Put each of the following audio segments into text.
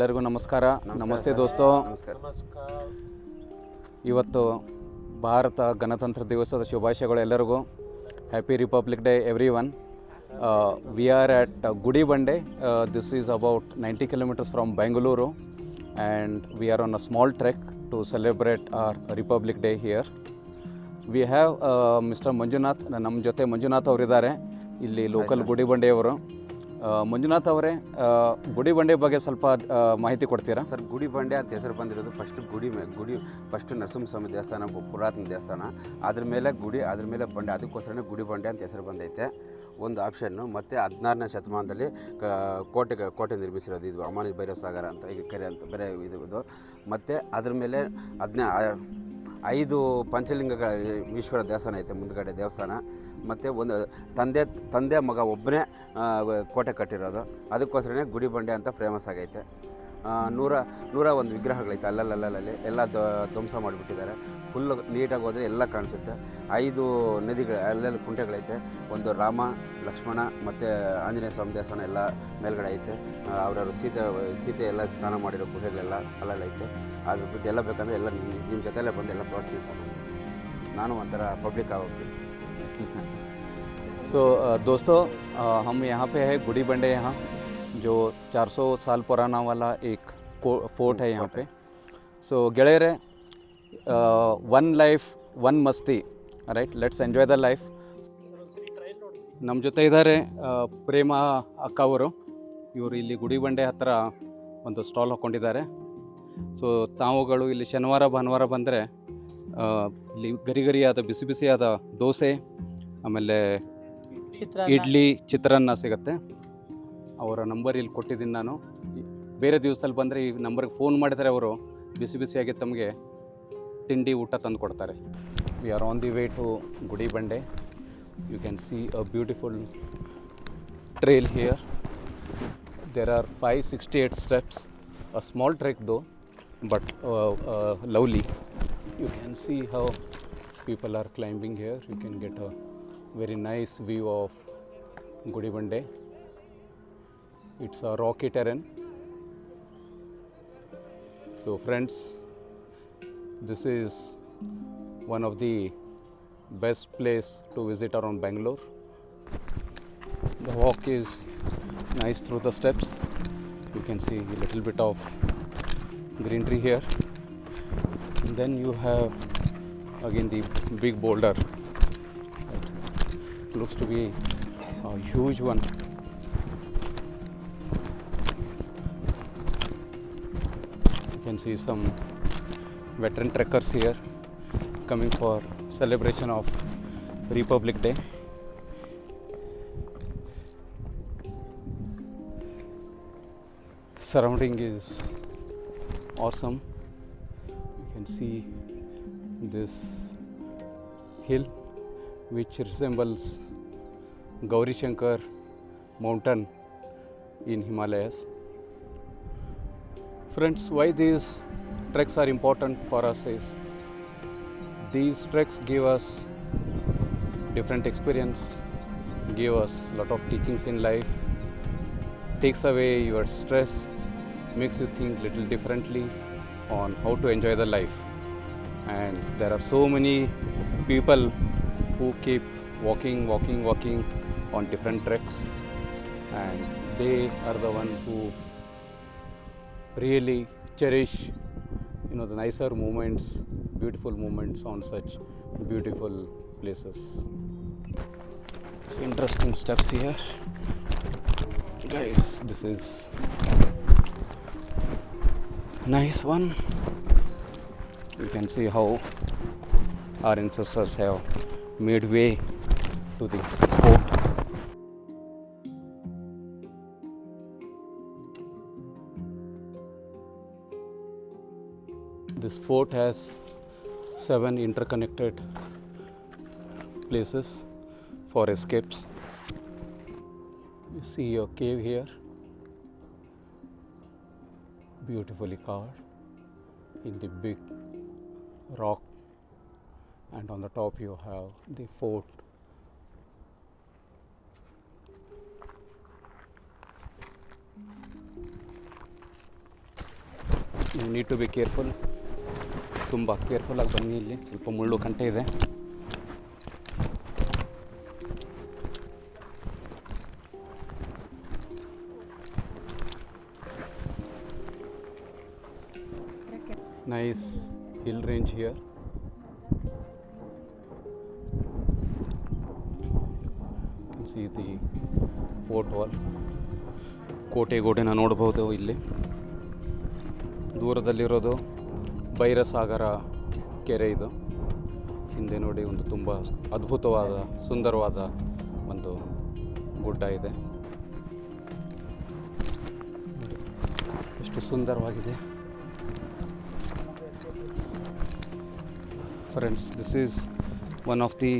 ಎಲ್ಲರಿಗೂ ನಮಸ್ಕಾರ. ನಮಸ್ತೆ ದೋಸ್ತೋ. ಇವತ್ತು ಭಾರತ ಗಣತಂತ್ರ ದಿವಸದ ಶುಭಾಶಯಗಳು ಎಲ್ಲರಿಗೂ. Happy republic day every one. We are at Gudibande. This is about 90 kilometers from Bangalore, and we are on a small trek to celebrate our Republic Day here. We have Mr. Manjunath. ನಮ್ಮ ಜೊತೆ ಮಂಜುನಾಥ್ ಅವರಿದ್ದಾರೆ, ಇಲ್ಲಿ local ಗುಡಿಬಂಡೆಯವರು. Manjunath ಅವರೇ, ಗುಡಿಬಂಡೆ ಬಗ್ಗೆ ಸ್ವಲ್ಪ ಮಾಹಿತಿ ಕೊಡ್ತೀರಾ sir? Gudibande ಅಂತ ಹೆಸರು ಬಂದಿರೋದು ಫಸ್ಟ್ ನರಸಿಂಹಸ್ವಾಮಿ ದೇವಸ್ಥಾನ, ಪುರಾತನ ದೇವಸ್ಥಾನ. ಅದ್ರ ಮೇಲೆ ಬಂಡೆ, ಅದಕ್ಕೋಸ್ಕರನೇ ಗುಡಿಬಂಡೆ ಅಂತ ಹೆಸರು ಬಂದೈತೆ. ಒಂದು ಆಪ್ಷನ್ನು. ಮತ್ತು 16ನೇ ಶತಮಾನದಲ್ಲಿ ಕೋಟೆ ನಿರ್ಮಿಸಿರೋದು ಇದು ಅಮಾನಿ ಭೈರವ ಸಾಗರ ಅಂತ ಈಗ ಕೆರೆ ಅಂತ ಬೇರೆ ಇದು. ಮತ್ತು ಅದ್ರ ಮೇಲೆ 5 ಪಂಚಲಿಂಗಗಳ ಈಶ್ವರ ದೇವಸ್ಥಾನ ಐತೆ ಮುಂದ್ಗಡೆ ದೇವಸ್ಥಾನ. ಮತ್ತು ಒಂದು ತಂದೆ ಮಗ ಒಬ್ಬನೇ ಕೋಟೆ ಕಟ್ಟಿರೋದು. ಅದಕ್ಕೋಸ್ಕರನೇ ಗುಡಿಬಂಡೆ ಅಂತ ಫೇಮಸ್ ಆಗೈತೆ. 101 ವಿಗ್ರಹಗಳೈತೆ ಅಲ್ಲಲ್ಲಿ ಎಲ್ಲ ಧ್ವಂಸ ಮಾಡಿಬಿಟ್ಟಿದ್ದಾರೆ. ಫುಲ್ಲು ನೀಟಾಗಿ ಹೋದರೆ ಎಲ್ಲ ಕಾಣಿಸುತ್ತೆ. 5 ನದಿಗಳು ಅಲ್ಲೆಲ್ಲ ಕುಂಟೆಗಳೈತೆ. ಒಂದು ರಾಮ, ಲಕ್ಷ್ಮಣ ಮತ್ತು ಆಂಜನೇಯ ಸ್ವಾಮಿ ದೇವಸ್ಥಾನ ಎಲ್ಲ ಮೇಲ್ಗಡೆ ಐತೆ. ಅವರವರು ಸೀತೆ ಎಲ್ಲ ಸ್ನಾನ ಮಾಡಿರೋ ಗುಹೆಗಳೆಲ್ಲ ಅಲ್ಲೈತೆ. ಅದ್ರ ಬಿಟ್ಟು ಎಲ್ಲ ಬೇಕಂದರೆ ಎಲ್ಲ ನಿಮ್ಮ ಜೊತೆಯಲ್ಲೇ ಬಂದು ಎಲ್ಲ ತೋರಿಸ್ತೀನಿ ಸರ್. ನಾನು ಒಂಥರ ಪಬ್ಲಿಕ್ ಆಗೋಗ್ತೀನಿ. सो दोस्तों, हम यहाँ पे है गुड़ीबंडे, यहाँ जो 400 साल पुराना वाला एक फोर्ट है यहाँ पे. सो ಗೆಳೆಯರೆ, ಒನ್ ಲೈಫ್ ಒನ್ ಮಸ್ತಿ, right? Let's enjoy the life. ನಮ್ಮ ಜೊತೆ ಇದ್ದಾರೆ ಪ್ರೇಮ ಅಕ್ಕ ಅವರು. ಇವರು ಇಲ್ಲಿ ಗುಡಿಬಂಡೆ ಹತ್ತಿರ ಒಂದು ಸ್ಟಾಲ್ ಹಾಕ್ಕೊಂಡಿದ್ದಾರೆ. ಸೊ ತಾವುಗಳು ಇಲ್ಲಿ ಶನಿವಾರ ಭಾನುವಾರ ಬಂದರೆ ಇಲ್ಲಿ ಗರಿಗರಿಯಾದ ಬಿಸಿಯಾದ ದೋಸೆ, ಆಮೇಲೆ ಇಡ್ಲಿ, ಚಿತ್ರಾನ್ನ ಸಿಗುತ್ತೆ. ಅವರ ನಂಬರ್ ಇಲ್ಲಿ ಕೊಟ್ಟಿದ್ದೀನಿ ನಾನು. ಬೇರೆ ದಿವಸದಲ್ಲಿ ಬಂದರೆ ಈ ನಂಬರ್ಗೆ ಫೋನ್ ಮಾಡಿದರೆ ಅವರು ಬಿಸಿಯಾಗಿ ತಮಗೆ ತಿಂಡಿ ಊಟ ತಂದು ಕೊಡ್ತಾರೆ. We are on the way to Gudibande. You can see a beautiful trail here. There are 568 steps. A small trek though, but lovely. You can see how people are climbing here. You can get a very nice view of Gudibande. It's a rocky terrain. So friends, this is one of the best place to visit around Bangalore. The walk is nice through the steps. You can see a little bit of greenery here. And then you have again the big boulder. It looks to be a huge one. You can see some veteran trekkers here coming for celebration of Republic Day. Surrounding is awesome. You can see this hill which resembles Gauri Shankar mountain in Himalayas. Friends, why these treks are important for us is these treks give us different experience, give us lot of teachings in life, takes away your stress, makes you think little differently on how to enjoy the life. And there are so many people who keep walking on different treks, and they are the one who really cherish the nicer moments, beautiful moments on such beautiful places. So interesting steps here, guys. This is nice one. You can see how our ancestors have made way to the fort. This fort has 7 interconnected places for escapes. You see a cave here, beautifully carved in the big rock, and on the top you have the fort. You need to be careful. ತುಂಬ ಕೇರ್ಫುಲ್ಲಾಗಿ ಬನ್ನಿ. ಇಲ್ಲಿ ಸ್ವಲ್ಪ ಮುಳ್ಳು ಕಂಟೆ ಇದೆ. Nice hill range here. You can see the fort wall. ಕೋಟೆಗೋಡೆನ ನೋಡ್ಬೋದು. ಇಲ್ಲಿ ದೂರದಲ್ಲಿರೋದು ಭೈರಸಾಗರ ಕೆರೆ. ಇದು ಹಿಂದೆ ನೋಡಿ ಒಂದು ತುಂಬ ಅದ್ಭುತವಾದ ಸುಂದರವಾದ ಒಂದು ಗುಡ್ಡ ಇದೆ. ಎಷ್ಟು ಸುಂದರವಾಗಿದೆ. Friends, this is one of the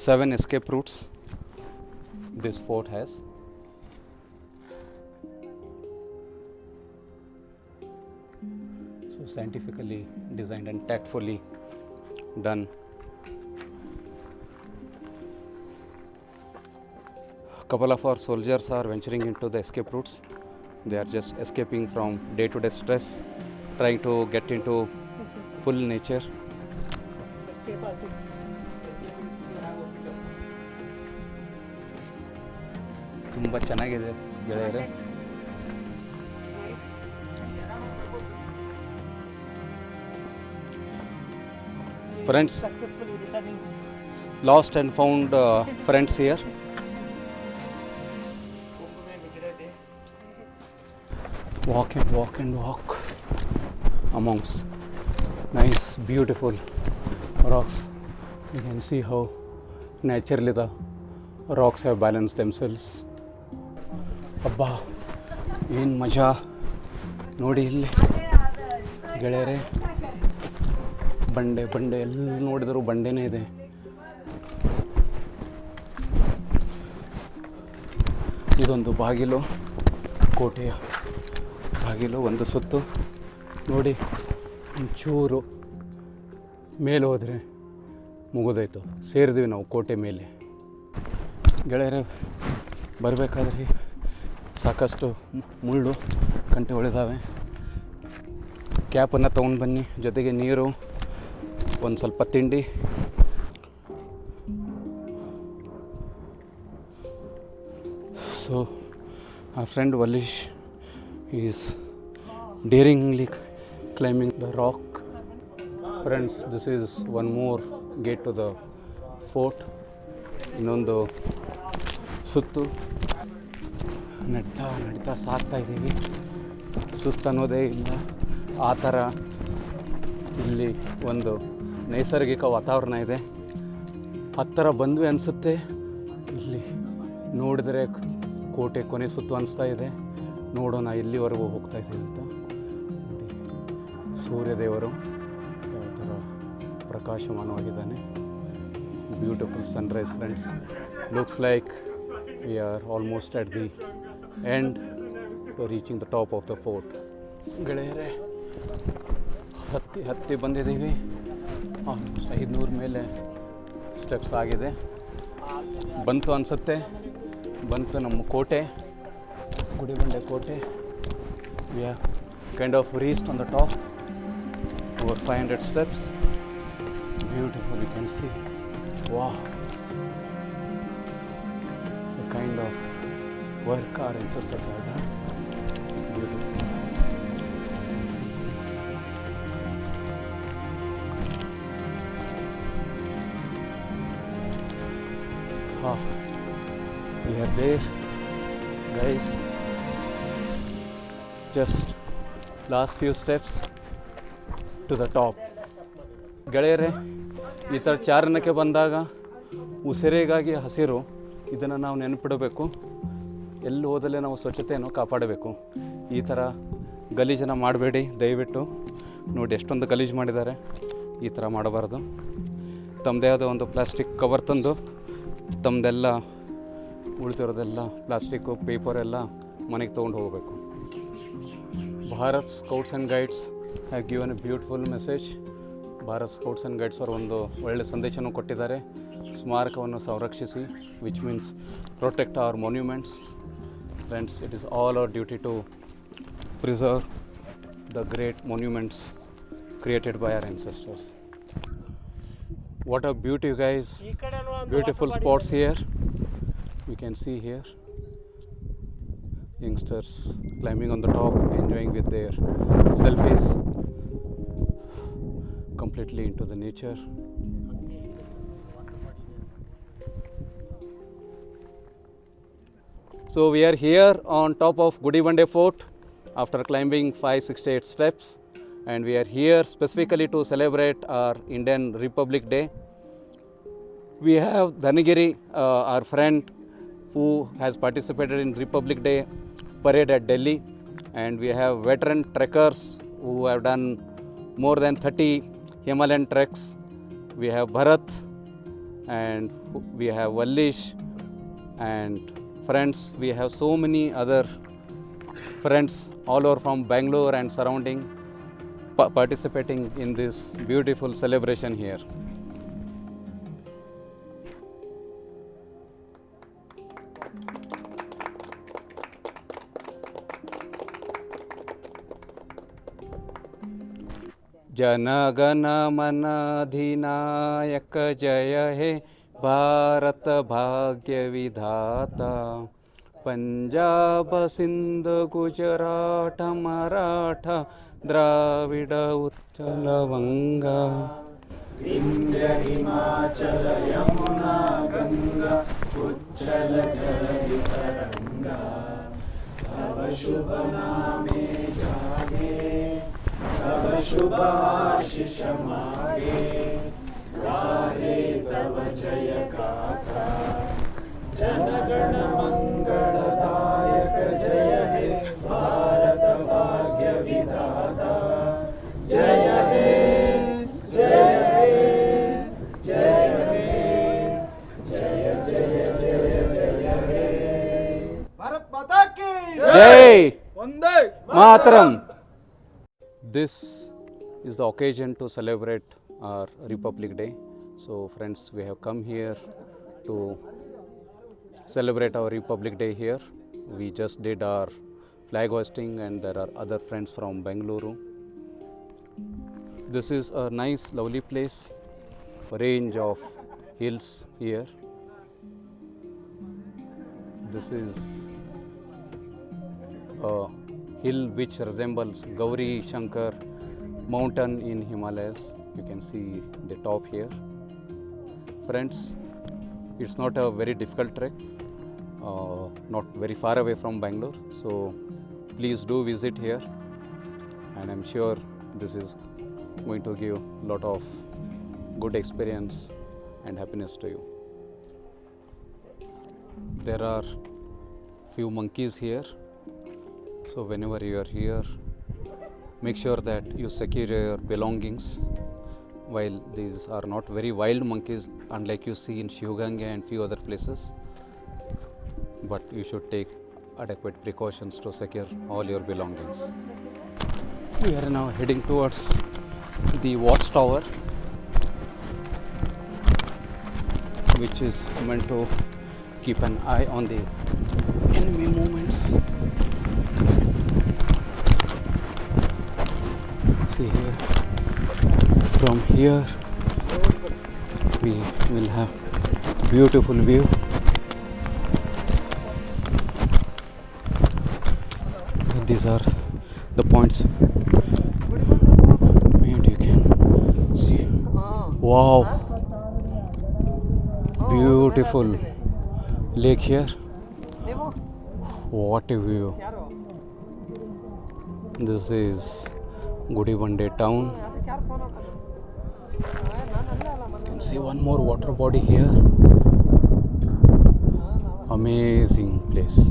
7 escape routes this fort has. So scientifically designed and tactfully done. A couple of our soldiers are venturing into the escape routes. They are just escaping from day-to-day stress, trying to get into full nature. Escape artists. ತುಂಬ ಚೆನ್ನಾಗಿದೆ ಗೆಳೆಯರೆ. Friends, Successfully returning. lost and found friends here. Walk and walk amongst nice, beautiful rocks. You can see how naturally the rocks have balanced themselves. ಅಬ್ಬಾ ಏನು ಮಜಾ ನೋಡಿ ಇಲ್ಲಿ ಗೆಳೆಯರೆ. ಬಂಡೆ ಎಲ್ಲಿ ನೋಡಿದರೂ ಬಂಡೆನೇ ಇದೆ. ಇದೊಂದು ಬಾಗಿಲು, ಕೋಟೆಯ ಬಾಗಿಲು. ಒಂದು ಸುತ್ತು ನೋಡಿ, ಒಂಚೂರು ಮೇಲೆ ಹೋದರೆ ಮುಗಿದೋಯ್ತು, ಸೇರಿದ್ವಿ ನಾವು ಕೋಟೆ ಮೇಲೆ. ಗೆಳೆಯರೆ ಬರಬೇಕಾದ್ರೆ ಸಾಕಷ್ಟು ಮುಳ್ಳು ಕಂಟೆ ಹೊಳೆದಾವೆ. ಕ್ಯಾಪನ್ನು ತೊಗೊಂಡು ಬನ್ನಿ, ಜೊತೆಗೆ ನೀರು, ಒಂದು ಸ್ವಲ್ಪ ತಿಂಡಿ. So our friend Valish is daringly climbing the rock. Friends, this is one more gate to the fort. ಇನ್ನೊಂದು ಸುತ್ತು ನಡೀತಾ ಸಾಗ್ತಾ ಇದ್ದೀವಿ. ಸುಸ್ತನ್ನೋದೇ ಇಲ್ಲ. ಆ ಥರ ಇಲ್ಲಿ ಒಂದು ನೈಸರ್ಗಿಕ ವಾತಾವರಣ ಇದೆ. ಹತ್ತಿರ ಬಂದ್ವಿ ಅನಿಸುತ್ತೆ. ಇಲ್ಲಿ ನೋಡಿದರೆ ಕೋಟೆ ಕೊನೆ ಸುತ್ತು ಅನಿಸ್ತಾ ಇದೆ. ನೋಡೋಣ ಎಲ್ಲಿವರೆಗೂ ಹೋಗ್ತಾ ಇದ್ದೀವಿ ಅಂತ. ನೋಡಿ, ಸೂರ್ಯದೇವರು ಯಾವ ಥರ ಪ್ರಕಾಶಮಾನವಾಗಿದ್ದಾನೆ. Beautiful sunrise friends. Looks like we are almost at the end to reaching the top of the fort. ಗೆಳೆಯರೆ ಹತ್ತಿ ಬಂದಿದ್ದೀವಿ. ಆಲ್ಮೋಸ್ಟ್ 500 ಮೇಲೆ ಸ್ಟೆಪ್ಸ್ ಆಗಿದೆ. ಬಂತು ಅನಿಸುತ್ತೆ. ಬಂತು ನಮ್ಮ ಕೋಟೆ, ಗುಡಿಬಂಡೆ ಕೋಟೆ. We are kind of reached on the top. Over 500 steps. Beautiful, you can see. Wow, the kind of work our ancestors have done. Beautiful. See. We are there, guys. Just last few steps to the top. ಗೆಳೆಯರೆ, ಈ ಥರ ಚಾರಣಕ್ಕೆ ಬಂದಾಗ ಉಸಿರಿಗಾಗಿ ಹಸಿರು, ಇದನ್ನು ನಾವು ನೆನಪಿಡಬೇಕು. ಎಲ್ಲಿ ಹೋದಲ್ಲೇ ನಾವು ಸ್ವಚ್ಛತೆಯನ್ನು ಕಾಪಾಡಬೇಕು. ಈ ಥರ ಗಲೀಜನ್ನು ಮಾಡಬೇಡಿ ದಯವಿಟ್ಟು. ನೋಡಿ ಎಷ್ಟೊಂದು ಗಲೀಜು ಮಾಡಿದ್ದಾರೆ. ಈ ಥರ ಮಾಡಬಾರ್ದು. ತಮ್ಮದೇ ಆದ ಒಂದು ಪ್ಲಾಸ್ಟಿಕ್ ಕವರ್ ತಂದು ತಮ್ಮದೆಲ್ಲ ಉಳಿತಿರೋದೆಲ್ಲ ಪ್ಲಾಸ್ಟಿಕ್ಕು ಪೇಪರ್ ಎಲ್ಲ ಮನೆಗೆ ತೊಗೊಂಡು ಹೋಗಬೇಕು. Bharat scouts and guides have given a beautiful message. Bharat scouts and guides ಅವರು ಒಂದು ಒಳ್ಳೆಯ ಸಂದೇಶನೂ ಕೊಟ್ಟಿದ್ದಾರೆ. ಸ್ಮಾರಕವನ್ನು ಸಂರಕ್ಷಿಸಿ, which means protect our monuments. Friends, it is all our duty to preserve the great monuments created by our ancestors. What a beauty, guys. ಈ ಕಡೆನೂ ಒಂದು Beautiful water body spots ಇದೆ. here. You can see here youngsters climbing on the top, enjoying with their selfies, completely into the nature. So we are here on top of Gudibande Fort after climbing 568 steps, and we are here specifically to celebrate our Indian Republic Day. We have Dhanagiri, our friend who has participated in Republic Day parade at Delhi, and we have veteran trekkers who have done more than 30 Himalayan treks. We have Bharat, and we have Vallish, and friends, we have so many other friends all over from Bangalore and surrounding participating in this beautiful celebration here. जनगण मन अधिनायक जय हे भारत भाग्य विधाता पंजाब सिंध गुजरात मराठा द्राविड उत्कल वंगा विंध्य हिमाचल यमुना गंगा उच्चल जलधि तरंगा तव शुभ नामे जागे तव शुभ आशीष मागे गाहे तव जय गाथा जनगण मंगलदायक जय हे भारत भाग्य विधाता जय हे जय हे जय हे जय जय जय जय हे भारत माता की जय वंदे Mataram. This is the occasion to celebrate our Republic Day. So friends, we have come here to celebrate our Republic Day here. We just did our flag hoisting and there are other friends from Bengaluru. This is a nice lovely place, a range of hills here. This is a hill which resembles Gauri Shankar mountain in Himalayas. You can see the top here. Friends, it's not a very difficult trek, not very far away from Bangalore. So please do visit here, and I'm sure this is going to give a lot of good experience and happiness to you. There are few monkeys here. So whenever you are here, make sure that you secure your belongings. While these are not very wild monkeys, unlike you see in Shivganga and few other places, but you should take adequate precautions to secure all your belongings. We are now heading towards the watchtower, which is meant to keep an eye on the enemy movements. See here, from here we will have beautiful view. These are the points and you can see. Wow, beautiful lake here. What a view. This is Gudibande town. You can see one more water body here. Amazing place.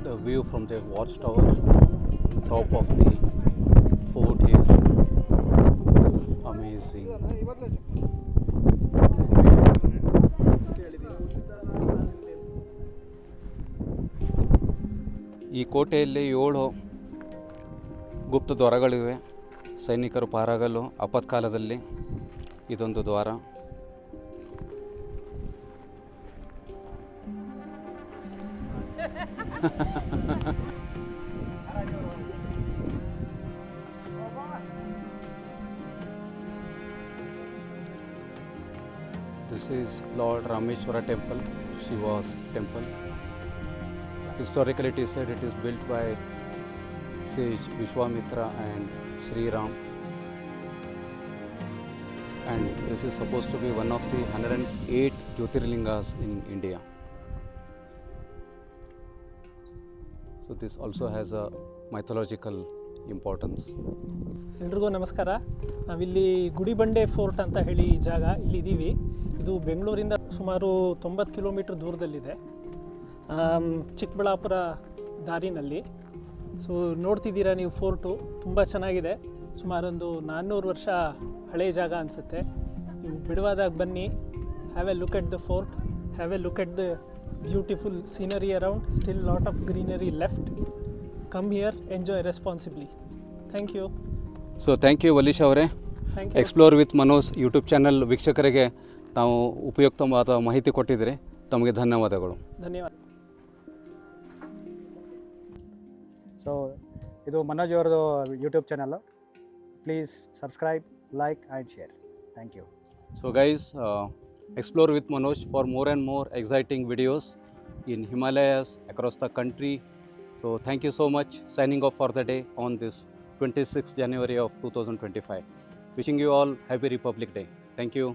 the view from the watchtower, top of the fort here. Amazing. ಈ ಕೋಟೆಯಲ್ಲಿ 7 ಗುಪ್ತ ದ್ವಾರಗಳಿವೆ. ಸೈನಿಕರು ಪಾರಾಗಲು ಆಪತ್ಕಾಲದಲ್ಲಿ ಇದೊಂದು ದ್ವಾರ. This is Lord Rameshwara temple, Shiva's temple. Historically it is said it is built by sage Vishwamitra and Sri Ram, and this is supposed to be one of the 108 Jyotirlingas in India. So this also has a mythological importance. ಎಲ್ರಿಗೂ ನಮಸ್ಕಾರ. ನಾವಿಲ್ಲಿ Gudibande fort ಅಂತ ಹೇಳಿ ಈ ಜಾಗ ಇಲ್ಲಿದ್ದೀವಿ. ಇದು ಬೆಂಗಳೂರಿಂದ ಸುಮಾರು 90 ಕಿಲೋಮೀಟ್ರ್ ದೂರದಲ್ಲಿದೆ, ಚಿಕ್ಕಬಳ್ಳಾಪುರ ದಾರಿನಲ್ಲಿ. ಸೊ ನೋಡ್ತಿದ್ದೀರಾ ನೀವು, ಫೋರ್ಟು ತುಂಬ ಚೆನ್ನಾಗಿದೆ. ಸುಮಾರೊಂದು 400 ವರ್ಷ ಹಳೆಯ ಜಾಗ ಅನಿಸುತ್ತೆ. ನೀವು ಬಿಡುವಾದಾಗ ಬನ್ನಿ, have a look at the fort, have a look at the beautiful scenery around, still lot of greenery left. Come here, enjoy responsibly. Thank you. So thank you Valeesh ಅವರೇ. Thank you. Explore with Manoj YouTube channel ವೀಕ್ಷಕರಿಗೆ ತಾವು ಉಪಯುಕ್ತವಾದ ಮಾಹಿತಿ ಕೊಟ್ಟಿದ್ದೀರಿ. ತಮಗೆ ಧನ್ಯವಾದಗಳು. ಧನ್ಯವಾದ. So ಇದು ಮನೋಜ್ ಅವ್ರದ್ದು YouTube channel. Please subscribe, like and share. Thank you. So guys, explore with Manoj for more and more exciting videos in Himalayas across the country. So thank you so much. Signing off for the day on this 26th January of 2025. Wishing you all Happy Republic Day. Thank you.